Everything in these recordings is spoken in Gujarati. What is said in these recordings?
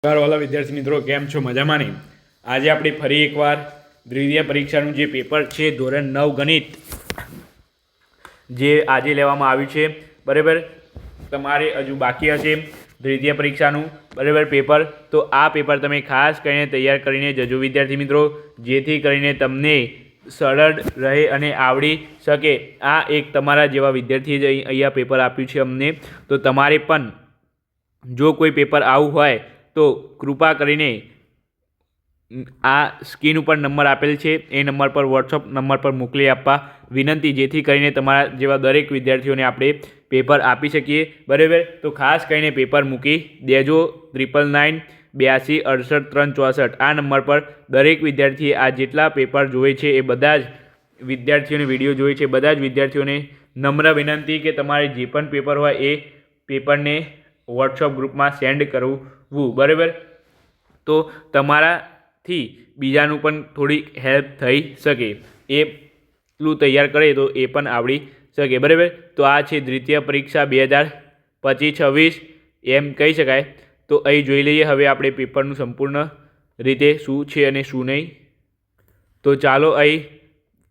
વાલા વિદ્યાર્થી મિત્રો કેમ છો? મજામાં નહીં? આજે આપણે ફરી એકવાર દ્વિતીય પરીક્ષાનું જે પેપર છે ધોરણ 9 ગણિત જે આજે લેવામાં આવ્યું છે, બરાબર. તમારે હજુ બાકી હશે દ્વિતીય પરીક્ષાનું, બરાબર, પેપર. તો આ પેપર તમે ખાસ કરીને તૈયાર કરીને જજો વિદ્યાર્થી મિત્રો, જેથી કરીને તમને સરળ રહે અને આવડી શકે. આ એક તમારા જેવા વિદ્યાર્થીએ જ અહીંયા પેપર આપ્યું છે અમને. તો તમારે પણ જો કોઈ પેપર આવું હોય તો કૃપા કરીને આ સ્ક્રીન ઉપર નંબર આપેલ છે એ નંબર પર વોટ્સઅપ નંબર પર મોકલી આપવા વિનંતી, જેથી કરીને તમારા જેવા દરેક વિદ્યાર્થીઓને આપણે પેપર આપી શકીએ, બરાબર. તો ખાસ કરીને પેપર મૂકી દેજો 9992686364 આ નંબર પર. દરેક વિદ્યાર્થીએ આ જેટલા પેપર જોઈએ છે એ બધા જ વિદ્યાર્થીઓને વિડીયો જોઈએ છે, બધા જ વિદ્યાર્થીઓને નમ્ર વિનંતી કે તમારે જે પણ પેપર હોય એ પેપરને વોટ્સઅપ ગ્રુપમાં સેન્ડ કરવું, બરાબર. તો તમારાથી બીજાનું પણ થોડી હેલ્પ થઈ શકે, એટલું તૈયાર કરે તો એ પણ આવડી શકે, બરાબર. તો આ છે દ્વિતીય પરીક્ષા 2025-26 એમ કહી શકાય. તો અહીં જોઈ લઈએ હવે આપણે પેપરનું સંપૂર્ણ રીતે શું છે અને શું નહીં. તો ચાલો અહીં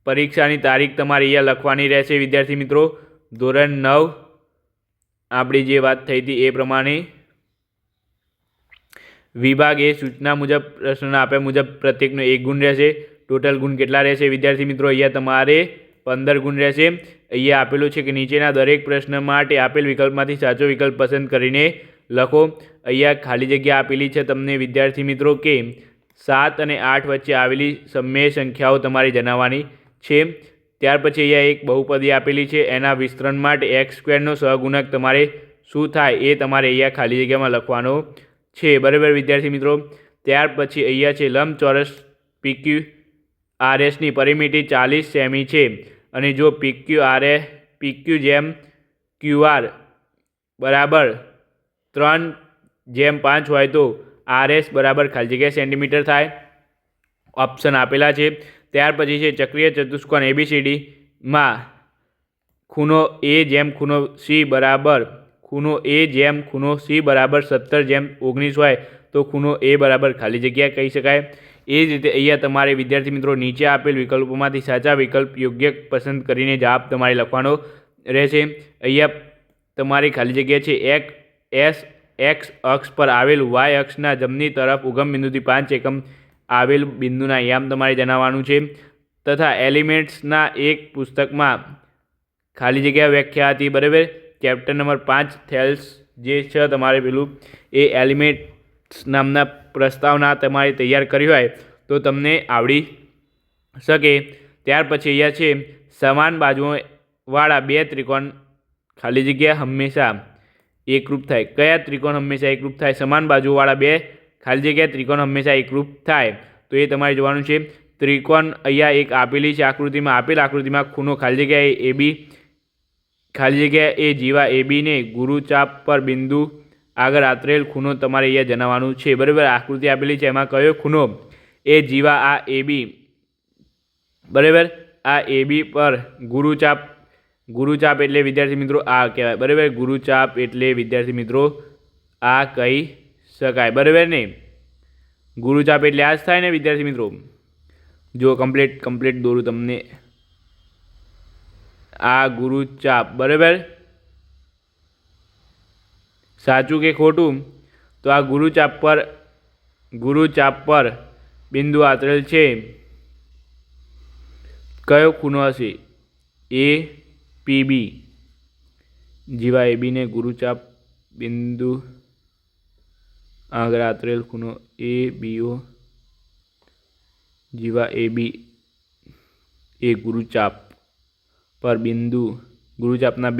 પરીક્ષાની તારીખ તમારે અહીંયા લખવાની રહેશે વિદ્યાર્થી મિત્રો. ધોરણ 9 આપણી જે વાત થઈ હતી એ પ્રમાણે વિભાગ એ સૂચના મુજબ પ્રશ્નના આપ્યા મુજબ પ્રત્યેકનો 1 ગુણ રહેશે. ટોટલ ગુણ કેટલા રહેશે વિદ્યાર્થી મિત્રો? અહીંયા તમારે 15 ગુણ રહેશે. અહીંયા આપેલું છે કે નીચેના દરેક પ્રશ્ન માટે આપેલ વિકલ્પમાંથી સાચો વિકલ્પ પસંદ કરીને લખો. અહીંયા ખાલી જગ્યા આપેલી છે તમને વિદ્યાર્થી મિત્રો કે 7 અને 8 વચ્ચે આવેલી સમય સંખ્યાઓ તમારે જણાવવાની છે. ત્યાર પછી અહીંયા એક બહુપદી આપેલી છે, એના વિસ્તરણ માટે x² સહગુણક તમારે શું થાય એ તમારે અહીંયા ખાલી જગ્યામાં લખવાનો છે, બરાબર વિદ્યાર્થી મિત્રો. ત્યાર પછી અહીંયા છે લંબચોરસ PQRSની પરિમિતિ 40 સેમી છે અને જો PQ જેમ QR બરાબર 3/5 હોય તો RS બરાબર ખાલી જગ્યા સેન્ટીમીટર થાય. ઓપ્શન આપેલા છે. ત્યાર પછી છે ચક્રીય ચતુષ્કોણ ABCDમાં ખૂણો A જેમ ખૂણો C બરાબર 17/19 હોય તો ખૂણો A બરાબર ખાલી જગ્યા કહી શકાય. એ જ રીતે અહીંયા તમારે વિદ્યાર્થી મિત્રો નીચે આપેલ વિકલ્પોમાંથી સાચા વિકલ્પ યોગ્ય પસંદ કરીને જવાબ તમારે લખવાનો રહેશે. અહીંયા તમારી ખાલી જગ્યા છે x અક્ષ પર આવેલું y અક્ષના જમણી તરફ ઉગમ બિંદુથી 5 એકમ આવેલ બિંદુના યામ તમારે જણાવવાનું છે. તથા એલિમેન્ટ્સના એક પુસ્તકમાં ખાલી જગ્યા વ્યાખ્યા હતી, બરાબર. ચેપ્ટર નંબર 5 થેલ્સ જે છે તમારે પેલું એ એલિમેન્ટ્સ નામના પ્રસ્તાવના તમારે તૈયાર કરી હોય તો તમને આવડી શકે. ત્યાર પછી અહીંયા છે સમાન બાજુવાળા 2 ત્રિકોણ ખાલી જગ્યા હંમેશા એકરૂપ થાય. કયા ત્રિકોણ હંમેશા એકરૂપ થાય? સમાન બાજુવાળા 2 ખાલી જગ્યા ત્રિકોણ હંમેશા એકરૂપ થાય. તો એ તમારે જોવાનું છે. ત્રિકોણ અહીંયા એક આપેલી છે આકૃતિમાં, આપેલ આકૃતિમાં ખૂણો ખાલી જગ્યા AB ખાલી જગ્યા એ જીવા ABને ગુરુચાપ પર બિંદુ આગળ આતરેલ ખૂણો તમારે અહીંયા જણાવવાનું છે, બરાબર. આકૃતિ આપેલી છે એમાં કયો ખૂણો એ જીવા આ AB, બરાબર, આ AB પર ગુરુચાપ એટલે વિદ્યાર્થી મિત્રો આ કહેવાય, બરાબર. ગુરુચાપ એટલે વિદ્યાર્થી મિત્રો આ કહી શકાય, બરાબર ને. ગુરુચાપ એટલે આ જ થાય ને વિદ્યાર્થી મિત્રો. જો કમ્પ્લીટ દોરું તમને. આ ગુરુચાપ, બરાબર. સાચું કે ખોટું? તો આ ગુરુચાપ પર બિંદુ આતરેલ છે. કયો ખૂણો હશે? APB. જીવા ABને ગુરુચાપ બિંદુ આગળ આતરેલ ખૂણો ABO જીવા AB એ ગુરુચાપ પર ગુરુચાપના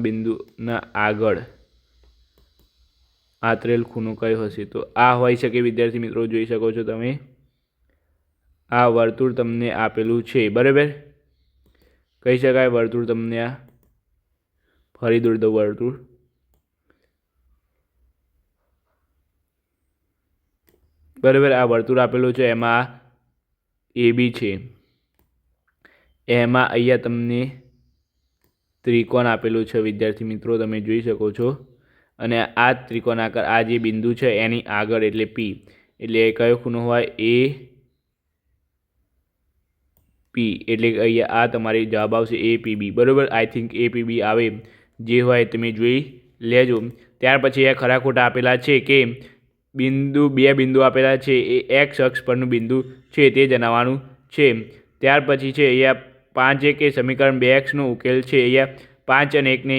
બિંદુના આગળ આતરેલ ખૂણો કયો હશે? તો આ હોઈ શકે વિદ્યાર્થી મિત્રો. જોઈ શકો છો તમે આ વર્તુળ તમને આપેલું છે, બરાબર. કહી શકાય વર્તુળ તમને આ ફરી દોરી દો વર્તુળ, બરાબર. આ વર્તુળ આપેલું છે એમાં AB છે, એમાં અહીંયા તમને ત્રિકોણ આપેલું છે વિદ્યાર્થી મિત્રો, તમે જોઈ શકો છો. અને આ ત્રિકોણાકાર આ જે બિંદુ છે એની આગળ એટલે પી, એટલે કયો ખૂણો હોય એ પી, એટલે અહીંયા આ તમારી જવાબ આવશે APB બરાબર. આઈ થિંક APB આવે, જે હોય તમે જોઈ લેજો. ત્યાર પછી એ ખરા ખોટા આપેલા છે કે બે બિંદુ આપેલા છે એ એક્સ અક્ષ પરનું બિંદુ છે તે જણાવવાનું છે. ત્યાર પછી છે અહીંયા 5 કે સમીકરણ 2x નો ઉકેલ છે. અહીંયા 5 અને 1 ને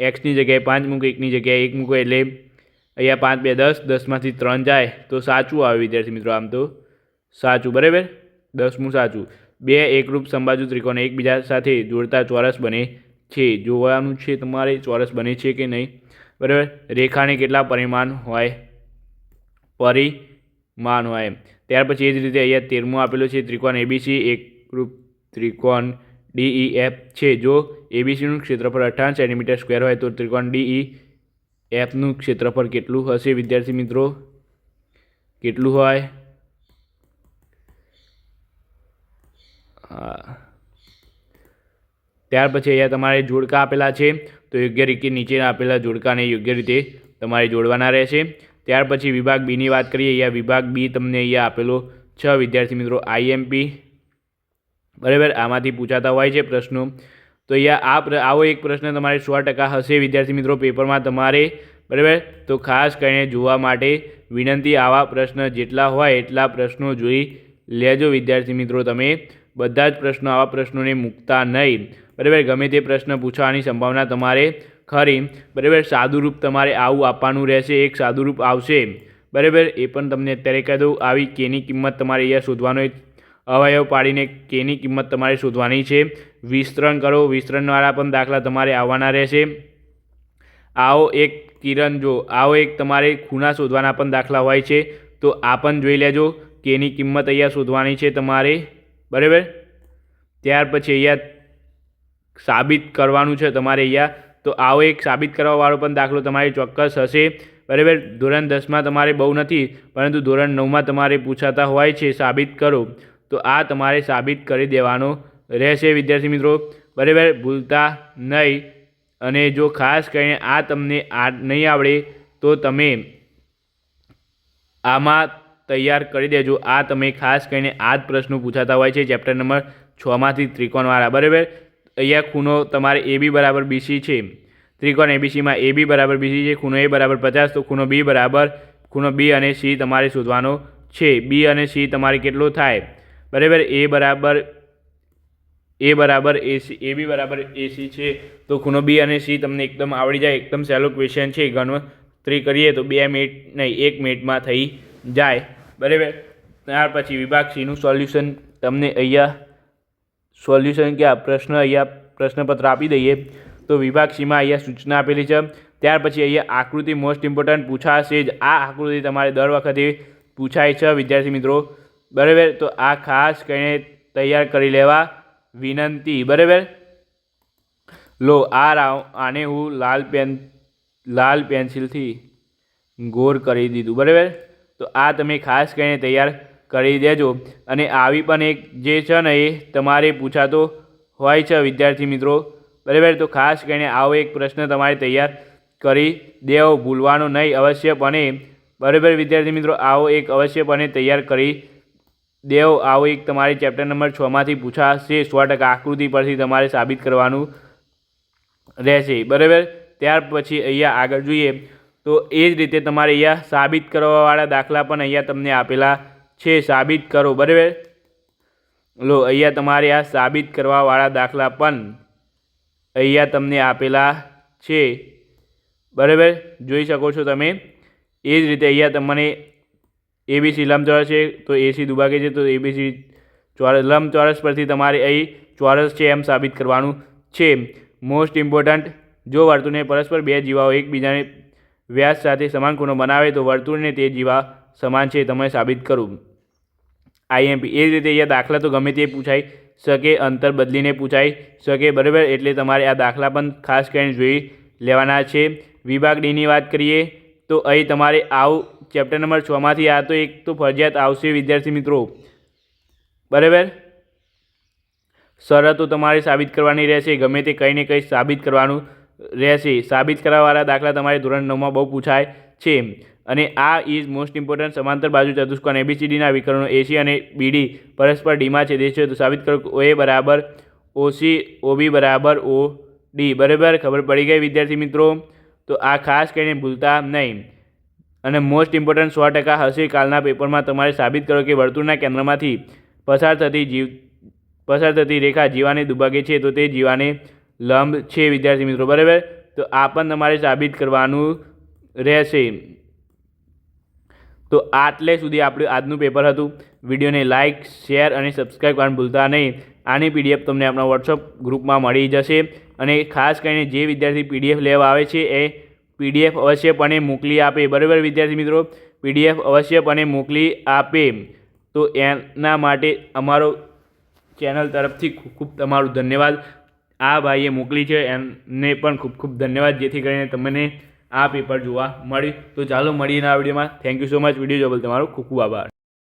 એક્સની જગ્યાએ 5 મૂકો, 1ની જગ્યાએ 1 મૂકો, એટલે અહીંયા 5 2 10, 10માંથી 3 જાય તો સાચું આવે વિદ્યાર્થી મિત્રો. આમ તો સાચું બરાબર, 10મું સાચું. બે એકરૂપ સમબાજુ ત્રિકોણ એકબીજા સાથે જોડતા ચોરસ બને છે. જોવાનું છે તમારે ચોરસ બને છે કે નહીં બરાબર. રેખાને કેટલા પરિમાણ હોય? પરિમાણ હોય. ત્યાર પછી એ જ રીતે અહીંયા 13મું આપેલું છે ત્રિકોણ ABC એકરૂપ ત્રિકોણ DEF છે. જો ABCનું ક્ષેત્રફળ 58 સેન્ટીમીટર સ્ક્વેર હોય તો ત્રિકોણ DEFનું ક્ષેત્રફળ કેટલું હશે વિદ્યાર્થી મિત્રો? કેટલું હોય? હા, ત્યાર પછી અહીંયા તમારે જોડકા આપેલા છે તો યોગ્ય રીતે નીચે આપેલા જોડકાને યોગ્ય રીતે તમારે જોડવાના રહેશે. ત્યાર પછી વિભાગ બીની વાત કરીએ. અહીંયા વિભાગ બી તમને અહીંયા આપેલો 6 વિદ્યાર્થી મિત્રો IMP બરાબર. આમાંથી પૂછાતા હોય છે પ્રશ્નો. તો અહીંયા આવો એક પ્રશ્ન તમારે 100% હશે વિદ્યાર્થી મિત્રો પેપરમાં તમારે બરાબર. તો ખાસ કરીને જોવા માટે વિનંતી. આવા પ્રશ્ન જેટલા હોય એટલા પ્રશ્નો જોઈ લેજો વિદ્યાર્થી મિત્રો. તમે બધા જ પ્રશ્નો આવા પ્રશ્નોને મૂકતા નહીં બરાબર. ગમે તે પ્રશ્ન પૂછવાની સંભાવના તમારે ખરી બરાબર. સાદુરૂપ તમારે આવું આપવાનું રહેશે. એક સાદુરૂપ આવશે બરાબર. એ પણ તમને અત્યારે કહી દઉં. આવી કેની કિંમત તમારે અહીંયા શોધવાનો, અવયવ પાડીને કેની કિંમત તમારે શોધવાની છે. વિસ્તરણ કરો, વિસ્તરણવાળા પણ દાખલા તમારે આવવાના રહેશે. આવો એક કિરણ જો, આવો એક તમારે ખૂણા શોધવાના પણ દાખલા હોય છે તો આ પણ જોઈ લેજો. કેની કિંમત અહીંયા શોધવાની છે તમારે બરાબર. ત્યાર પછી અહીંયા સાબિત કરવાનું છે તમારે અહીંયા. તો આવો એક સાબિત કરવાવાળો પણ દાખલો તમારે ચોક્કસ હશે બરાબર. ધોરણ 10માં તમારે બહુ નથી પરંતુ ધોરણ 9માં તમારે પૂછાતા હોય છે સાબિત કરો. તો આ તમારે સાબિત કરી દેવાનો રહેશે વિદ્યાર્થી મિત્રો બરાબર. ભૂલતા નહીં. અને જો ખાસ કરીને આ તમને નહીં આવડે તો તમે આમાં તૈયાર કરી દેજો. આ તમે ખાસ કરીને આ જ પ્રશ્નો પૂછાતા હોય છે ચેપ્ટર નંબર 6માંથી ત્રિકોણવાળા બરાબર. અહીંયા ખૂણો તમારે AB બરાબર BC છે. ત્રિકોણ ABCમાં AB બરાબર BC છે. ખૂણો A બરાબર 50, તો ખૂણો B અને C તમારે શોધવાનો છે. B અને C તમારે કેટલો થાય બરાબર? A બરાબર AC, AB બરાબર AC છે તો ખૂણો B અને C તમને એકદમ આવડી જાય. એકદમ સહેલો ક્વેશ્ચન છે. ગણતરી કરીએ તો 2 મિનિટ નહીં 1 મિનિટમાં થઈ જાય બરાબર. ત્યાર પછી વિભાગ સીનું સોલ્યુશન તમને અહીંયા સોલ્યુશન કે અહીંયા પ્રશ્નપત્ર આપી દઈએ તો વિભાગ સીમાં અહીંયા સૂચના આપેલી છે. ત્યાર પછી અહીંયા આકૃતિ મોસ્ટ ઇમ્પોર્ટન્ટ પૂછાશે જ. આ આકૃતિ તમારે દર વખતે પૂછાય છે વિદ્યાર્થી મિત્રો બરાબર. તો આ ખાસ કરીને તૈયાર કરી લેવા વિનંતી બરાબર. લો આને હું લાલ પેન્સિલથી ગોળ કરી દીધું બરાબર. તો આ તમે ખાસ કરીને તૈયાર કરી દેજો. અને આવી પણ એક જે છે ને એ તમારે પૂછાતો હોય છે વિદ્યાર્થી મિત્રો બરાબર. તો ખાસ કરીને આવો એક પ્રશ્ન તમારે તૈયાર કરી દેવો, ભૂલવાનો નહીં અવશ્યપણે બરાબર વિદ્યાર્થી મિત્રો. આવો એક અવશ્યપણે તૈયાર કરી દેવો. આવો એક તમારે ચેપ્ટર નંબર 6માંથી પૂછાશે 100% આકૃતિ પરથી તમારે સાબિત કરવાનું રહેશે બરાબર. ત્યાર પછી અહીંયા આગળ જોઈએ તો એ જ રીતે તમારે અહીંયા સાબિત કરવાવાળા દાખલા પણ અહીંયા તમને આપેલા છે. સાબિત કરો બરાબર. લો અહીંયા તમારે આ સાબિત કરવાવાળા દાખલા પણ અહીંયા તમને આપેલા છે બરાબર. જોઈ શકો છો તમે. એ જ રીતે અહીંયા તમને ABC લંબચોરસ છે તો AC દુભાગે છે તો ABC લંબચોરસ પરથી તમારે અહીં ચોરસ છે એમ સાબિત કરવાનું છે. મોસ્ટ ઇમ્પોર્ટન્ટ, જો વર્તુળને પરસ્પર બે જીવાઓ એકબીજાને વ્યાસ સાથે સમાન ખૂણો બનાવે તો વર્તુળને તે જીવા સમાન છે તમે સાબિત કરવું. IMP. એ જ રીતે અહીંયા દાખલા તો ગમે તે પૂછાઈ શકે, અંતર બદલીને પૂછાઈ શકે બરાબર. એટલે તમારે આ દાખલા પણ ખાસ કરીને જોઈ લેવાના છે. વિભાગ ડીની વાત કરીએ તો અહીં તમારે આવું ચેપ્ટર નંબર 6માંથી આ તો એક તો ફરજિયાત આવશે વિદ્યાર્થી મિત્રો બરાબર. શરતો તમારે સાબિત કરવાની રહેશે. ગમે તે કંઈ ને કંઈ સાબિત કરવાનું રહેશે. સાબિત કરવાવાળા દાખલા તમારે ધોરણ 9માં બહુ પૂછાય છે. અને આ ઇઝ મોસ્ટ ઇમ્પોર્ટન્ટ. સમાંતર બાજુ ચતુષ્કોણ ABCDના વિકર્ણો AC અને BD પરસ્પર Dમાં છેદે છે તો સાબિત કરો કે OA બરાબર OC, OB બરાબર OD. બરાબર, ખબર પડી ગઈ વિદ્યાર્થી મિત્રો? તો આ ખાસ કરીને ભૂલતા નહીં. અને મોસ્ટ ઇમ્પોર્ટન્ટ 100% હશે કાલના પેપરમાં. તમારે સાબિત કરો કે વર્તુળના કેન્દ્રમાંથી પસાર થતી રેખા જીવાને દુભાગે છે તો તે જીવાને લંબ છે વિદ્યાર્થી મિત્રો. બરાબર, તો આ પણ તમારે સાબિત કરવાનું રહેશે. તો આટલે સુધી આપણું આજનું પેપર હતું. વિડીયોને લાઇક, શેર અને સબસ્ક્રાઈબ કરવાનું ભૂલતા નહીં. આની PDF તમને આપણા વોટ્સઅપ ગ્રુપમાં મળી જશે. અને ખાસ કરીને જે વિદ્યાર્થી PDF લેવા આવે છે એ PDF અવશ્યપણે મોકલી આપે. બરાબર વિદ્યાર્થી મિત્રો, PDF અવશ્યપણે મોકલી આપે. તો એના માટે અમારો ચેનલ તરફથી ખૂબ ખૂબ તમારું ધન્યવાદ. આ ભાઈએ મોકલી છે એમને પણ ખૂબ ખૂબ ધન્યવાદ, જેથી કરીને તમને આ પેપર જોવા મળ્યું. તો ચાલો મળીએ આ વિડીયોમાં. Thank you so much. Video જોવા બદલ તમારો ખૂબ ખૂબ આભાર.